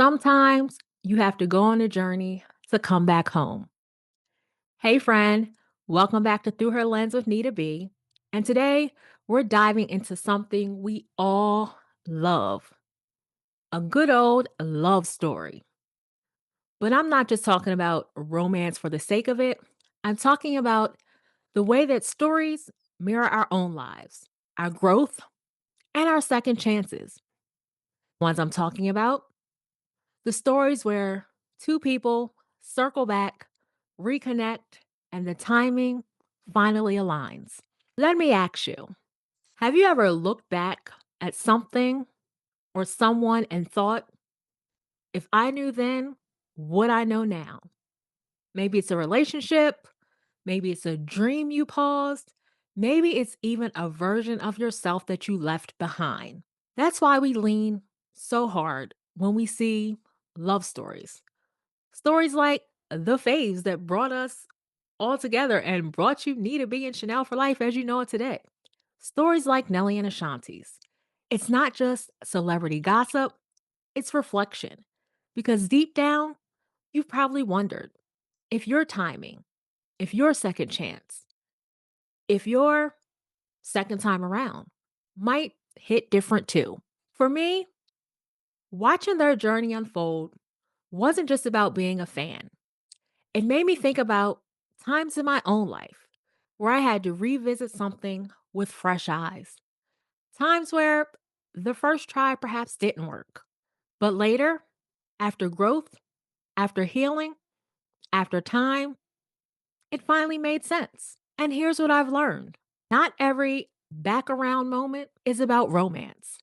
Sometimes you have to go on a journey to come back home. Hey, friend, welcome back to Through Her Lens with Nita B. And today we're diving into something we all love, a good old love story. But I'm not just talking about romance for the sake of it, I'm talking about the way that stories mirror our own lives, our growth, and our second chances. Ones I'm talking about the stories where two people circle back, reconnect, and the timing finally aligns. Let me ask you, have you ever looked back at something or someone and thought, if I knew then, what I know now? Maybe it's a relationship, maybe it's a dream you paused, maybe it's even a version of yourself that you left behind. That's why we lean so hard when we see love stories. Stories like the faves that brought us all together and brought you Nita B and Chanel for life as you know it today. Stories like Nelly and Ashanti's. It's not just celebrity gossip, it's reflection. Because deep down, you've probably wondered if your timing, if your second chance, if your second time around might hit different too. For me, watching their journey unfold wasn't just about being a fan. It made me think about times in my own life where I had to revisit something with fresh eyes. Times where the first try perhaps didn't work. But later, after growth, after healing, after time, it finally made sense. And here's what I've learned: not every back around moment is about romance.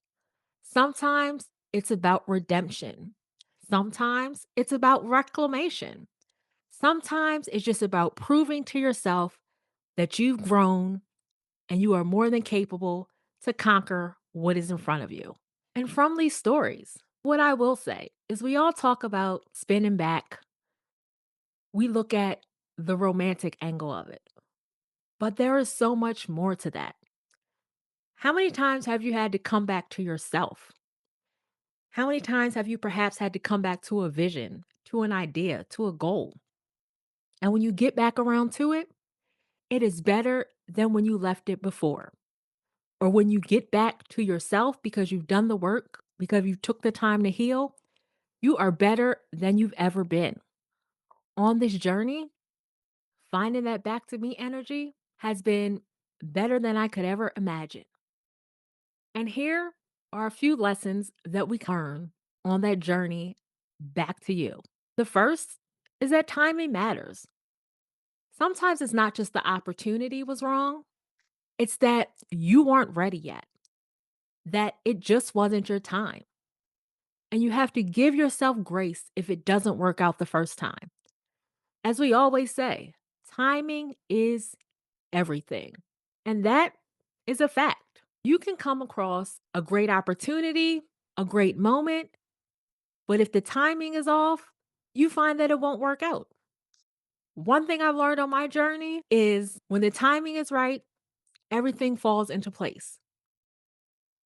Sometimes it's about redemption. Sometimes it's about reclamation. Sometimes it's just about proving to yourself that you've grown and you are more than capable to conquer what is in front of you. And from these stories, what I will say is we all talk about spinning back. We look at the romantic angle of it, but there is so much more to that. How many times have you had to come back to yourself? How many times have you perhaps had to come back to a vision, to an idea, to a goal? And when you get back around to it, it is better than when you left it before. Or when you get back to yourself because you've done the work, because you took the time to heal, you are better than you've ever been. On this journey, finding that back to me energy has been better than I could ever imagine. And here are a few lessons that we learn on that journey back to you. The first is that timing matters. Sometimes it's not just the opportunity was wrong, it's that you weren't ready yet, that it just wasn't your time. And you have to give yourself grace if it doesn't work out the first time. As we always say, timing is everything. And that is a fact. You can come across a great opportunity, a great moment, but if the timing is off, you find that it won't work out. One thing I've learned on my journey is when the timing is right, everything falls into place.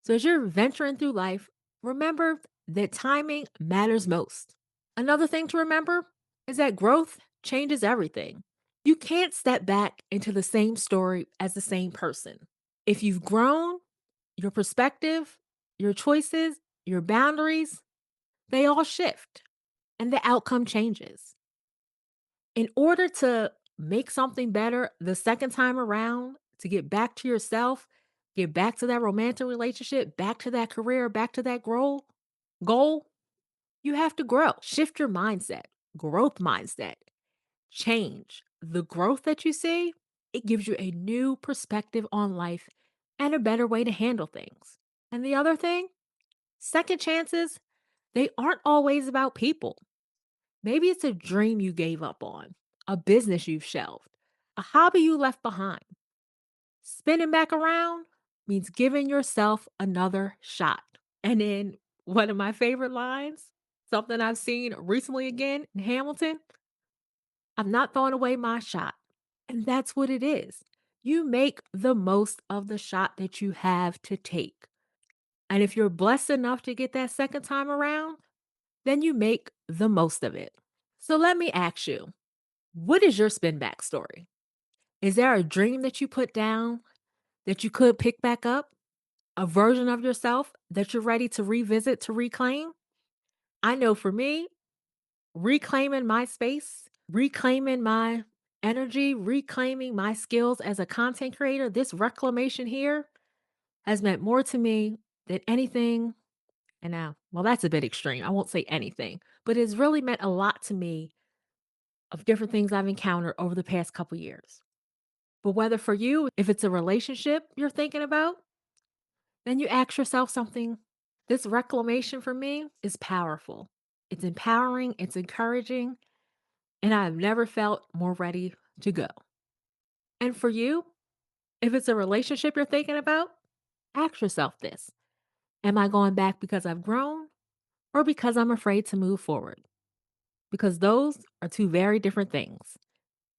So as you're venturing through life, remember that timing matters most. Another thing to remember is that growth changes everything. You can't step back into the same story as the same person. If you've grown, your perspective, your choices, your boundaries, they all shift and the outcome changes. In order to make something better the second time around, to get back to yourself, get back to that romantic relationship, back to that career, back to that goal, you have to grow. Shift your mindset, growth mindset, change. The growth that you see, it gives you a new perspective on life and a better way to handle things. And the other thing, second chances, they aren't always about people. Maybe it's a dream you gave up on, a business you've shelved, a hobby you left behind. Spinning back around means giving yourself another shot. And in one of my favorite lines, something I've seen recently again in Hamilton, I'm not throwing away my shot. And that's what it is. You make the most of the shot that you have to take. And if you're blessed enough to get that second time around, then you make the most of it. So let me ask you, what is your spin back story? Is there a dream that you put down that you could pick back up? A version of yourself that you're ready to revisit to reclaim? I know for me, reclaiming my space, reclaiming my energy, reclaiming my skills as a content creator, this reclamation here has meant more to me than anything. And now, well, that's a bit extreme. I won't say anything, but it's really meant a lot to me of different things I've encountered over the past couple years. But whether for you, if it's a relationship you're thinking about, then you ask yourself something. This reclamation for me is powerful. It's empowering, it's encouraging, and I've never felt more ready to go. And for you, if it's a relationship you're thinking about, ask yourself this. Am I going back because I've grown or because I'm afraid to move forward? Because those are two very different things.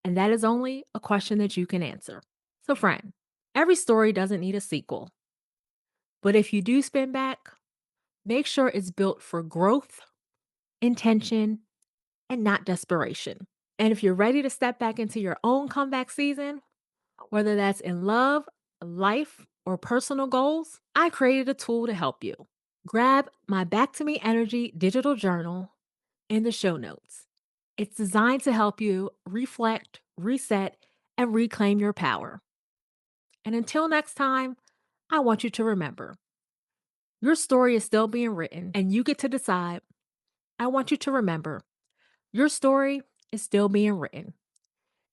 And that is only a question that you can answer. So, friend, every story doesn't need a sequel. But if you do spin back, make sure it's built for growth, intention, and not desperation. And if you're ready to step back into your own comeback season, whether that's in love, life, or personal goals, I created a tool to help you. Grab my Back to Me Energy digital journal in the show notes. It's designed to help you reflect, reset, and reclaim your power. And until next time, I want you to remember your story is still being written and you get to decide. I want you to remember your story is still being written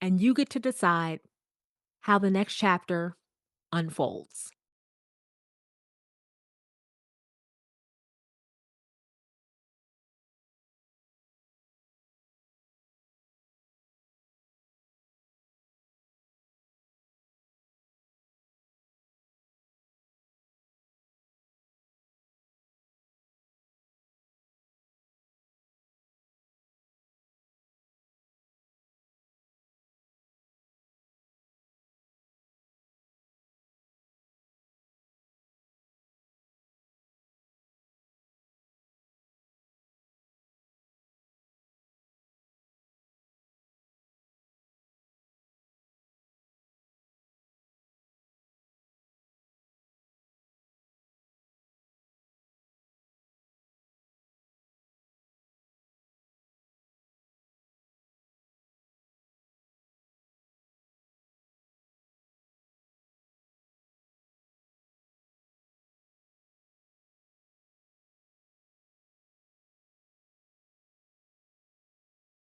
and you get to decide how the next chapter unfolds.